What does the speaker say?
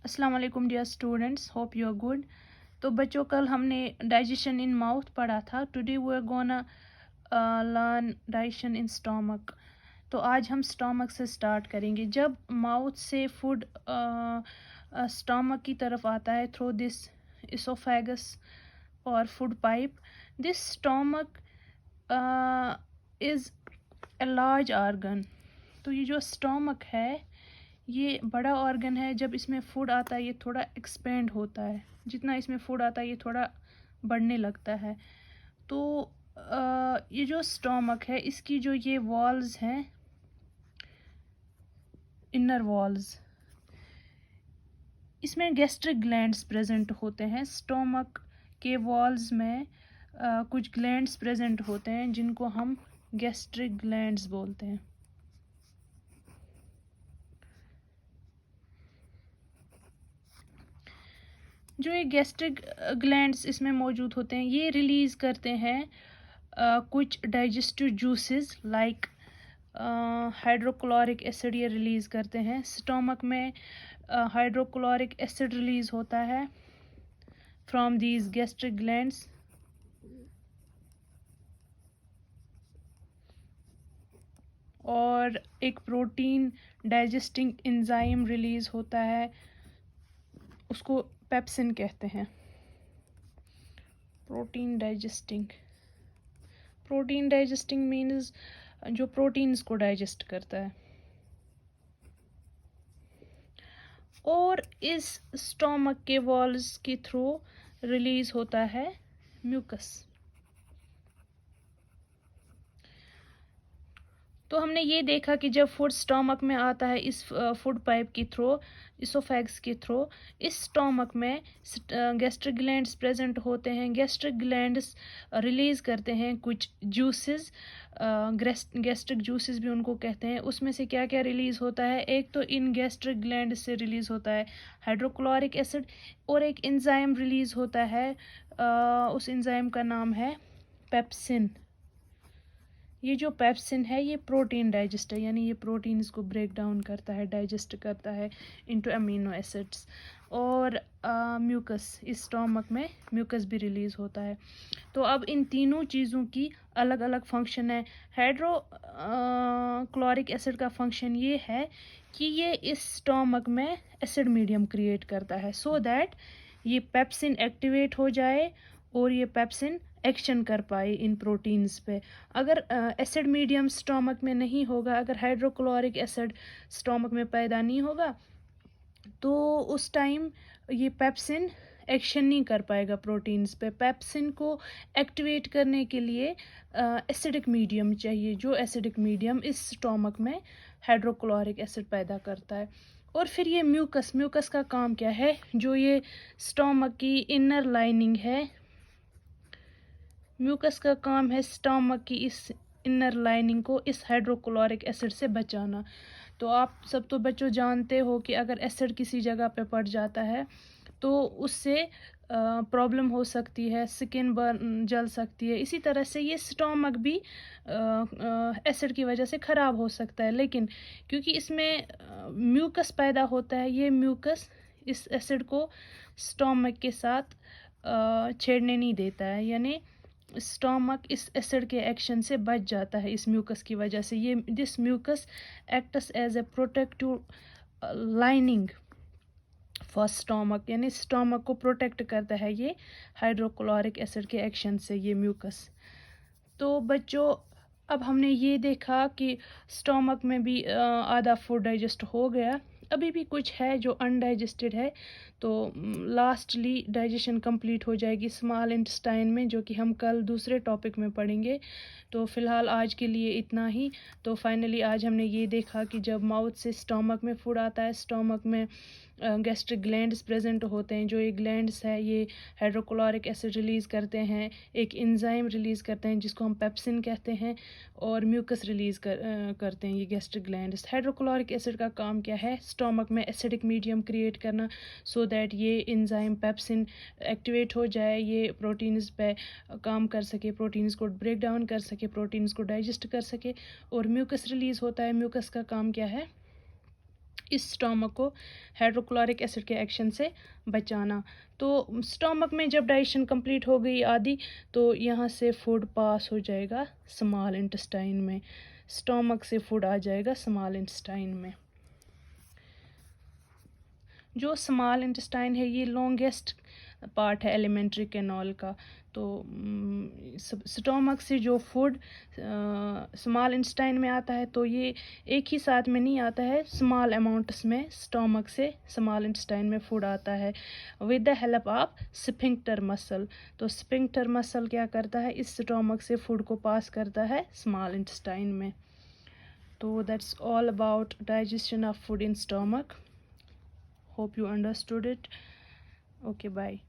अस्सलाम वालेकुम dear students, hope you are good. तो बच्चों, कल हमने डाइजेशन इन माउथ पढ़ा था। Today we are gonna learn digestion in stomach. तो आज हम स्टमक से स्टार्ट करेंगे। जब माउथ से फूड स्टमक की तरफ आता है थ्रू दिस इसोफेगस और food pipe, this stomach is a large organ. तो ये जो स्टमक है ये बड़ा ऑर्गन है। जब इसमें फूड आता है ये थोड़ा एक्सपेंड होता है, जितना इसमें फूड आता है ये थोड़ा बढ़ने लगता है। तो ये जो स्टमक है इसकी जो ये वॉल्स हैं, इनर वॉल्स, इसमें गैस्ट्रिक ग्लैंड्स प्रेजेंट होते हैं। स्टमक के वॉल्स में कुछ ग्लैंड्स प्रेजेंट होते हैं जिनको हम गैस्ट्रिक ग्लैंड्स बोलते हैं। जो ये गैस्ट्रिक ग्लैंड्स इसमें मौजूद होते हैं ये रिलीज़ करते हैं कुछ digestive juices like hydrochloric acid. ये रिलीज़ करते हैं स्टमक में। हाइड्रोक्लोरिक एसिड रिलीज़ होता है फ्रॉम दीज गैस्ट्रिक ग्लैंड्स। और एक प्रोटीन डाइजेस्टिंग एंजाइम रिलीज़ होता है, उसको पेप्सिन कहते हैं। प्रोटीन डाइजेस्टिंग मीन्स जो प्रोटीन्स को डाइजेस्ट करता है। और इस स्टोमक के वॉल्स के थ्रू रिलीज होता है म्यूकस। तो हमने ये देखा कि जब फूड स्टोमक में आता है इस फूड पाइप के थ्रू, इसोफेगस के थ्रू, इस स्टोमक में गैस्ट्रिक ग्लैंड्स प्रेजेंट होते हैं। गैस्ट्रिक ग्लैंड्स रिलीज़ करते हैं कुछ जूसेस, गैस्ट्रिक जूसेस भी उनको कहते हैं। उसमें से क्या क्या रिलीज़ होता है? एक तो इन गैस्ट्रिक ग्लैंड से रिलीज़ होता है हाइड्रोक्लोरिक एसिड, और एक एंजाइम रिलीज़ होता है, उस एंजाइम का नाम है पेप्सिन। ये जो पेप्सिन है ये प्रोटीन डाइजेस्टर, यानी ये प्रोटीन को ब्रेक डाउन करता है, डाइजेस्ट करता है इनटू अमीनो एसिड्स। और म्यूकस, इस स्टोमक में म्यूकस भी रिलीज़ होता है। तो अब इन तीनों चीज़ों की अलग अलग फंक्शन है। क्लोरिक एसिड का फंक्शन ये है कि ये इस स्टोमक में एसिड मीडियम क्रिएट करता है, सो दैट ये पेप्सिन एक्टिवेट हो जाए और ये पेप्सिन एक्शन कर पाए इन प्रोटीन्स पे। अगर एसिड मीडियम स्टोमक में नहीं होगा, अगर हाइड्रोक्लोरिक एसिड स्टोमक में पैदा नहीं होगा, तो उस टाइम ये पेप्सिन एक्शन नहीं कर पाएगा प्रोटीन्स पे। पेप्सिन को एक्टिवेट करने के लिए एसिडिक मीडियम चाहिए, जो एसिडिक मीडियम इस स्टोमक में हाइड्रोक्लोरिक एसिड पैदा करता है। और फिर ये म्यूकस का काम क्या है? जो ये स्टोमक की इनर लाइनिंग है, म्यूकस का काम है स्टमक की इस इनर लाइनिंग को इस हाइड्रोक्लोरिक एसिड से बचाना। तो आप सब तो बच्चों जानते हो कि अगर एसिड किसी जगह पे पड़ जाता है तो उससे प्रॉब्लम हो सकती है, स्किन बर्न, जल सकती है। इसी तरह से ये स्टमक भी एसिड की वजह से ख़राब हो सकता है। लेकिन क्योंकि इसमें म्यूकस पैदा होता है, ये म्यूकस इस एसिड को स्टमक के साथ छेड़ने नहीं देता है, यानी स्टोमक इस एसिड के एक्शन से बच जाता है इस म्यूकस की वजह से। ये this mucus acts as a protective lining for stomach, यानी स्टोमक को प्रोटेक्ट करता है ये हाइड्रोक्लोरिक एसिड के एक्शन से, ये म्यूकस। तो बच्चों, अब हमने ये देखा कि स्टोमक में भी आधा फूड डाइजेस्ट हो गया, अभी भी कुछ है जो अनडाइजेस्टेड है। तो लास्टली डाइजेशन कंप्लीट हो जाएगी स्मॉल इंटेस्टाइन में, जो कि हम कल दूसरे टॉपिक में पढ़ेंगे। तो फ़िलहाल आज के लिए इतना ही। तो फाइनली आज हमने ये देखा कि जब माउथ से स्टोमक में फूड आता है, स्टोमक में गैस्ट्रिक ग्लैंड्स प्रेजेंट होते हैं। जो ये ग्लैंड्स है ये हाइड्रोक्लोरिक एसिड रिलीज़ करते हैं, एक एंजाइम रिलीज़ करते हैं जिसको हम पेप्सिन कहते हैं, और म्यूकस रिलीज़ करते हैं ये गैस्ट्रिक ग्लैंड्स। हाइड्रोक्लोरिक एसिड का काम क्या है? स्टोमक में एसिडिक मीडियम क्रिएट करना, सो दैट ये एंजाइम पेप्सिन एक्टिवेट हो जाए, ये प्रोटीन्स पे काम कर सके, प्रोटीन्स को ब्रेक डाउन कर सके, प्रोटीन्स को डाइजेस्ट कर सके। और म्यूकस रिलीज़ होता है। म्यूकस का काम क्या है? इस स्टोमक को हाइड्रोक्लोरिक एसिड के एक्शन से बचाना। तो स्टोमक में जब डाइजेशन कंप्लीट हो गई आदि, तो यहाँ से फूड पास हो जाएगा स्मॉल इंटेस्टाइन में, स्टोमक से फूड आ जाएगा स्मॉल इंटेस्टाइन में। जो स्मॉल इंटेस्टाइन है ये लॉन्गेस्ट पार्ट है एलिमेंट्री कैनाल का। तो स्टोमक से जो फूड स्मॉल इंटेस्टाइन में आता है, तो ये एक ही साथ में नहीं आता है, स्मॉल अमाउंट्स में स्टोमक से स्मॉल इंटेस्टाइन में फूड आता है with the help of sphincter muscle. तो स्फिंक्टर मसल क्या करता है, इस स्टोमक से फूड को पास करता है स्मॉल इंटेस्टाइन में। तो that's all about digestion of food in stomach. Hope you understood it. Okay, bye.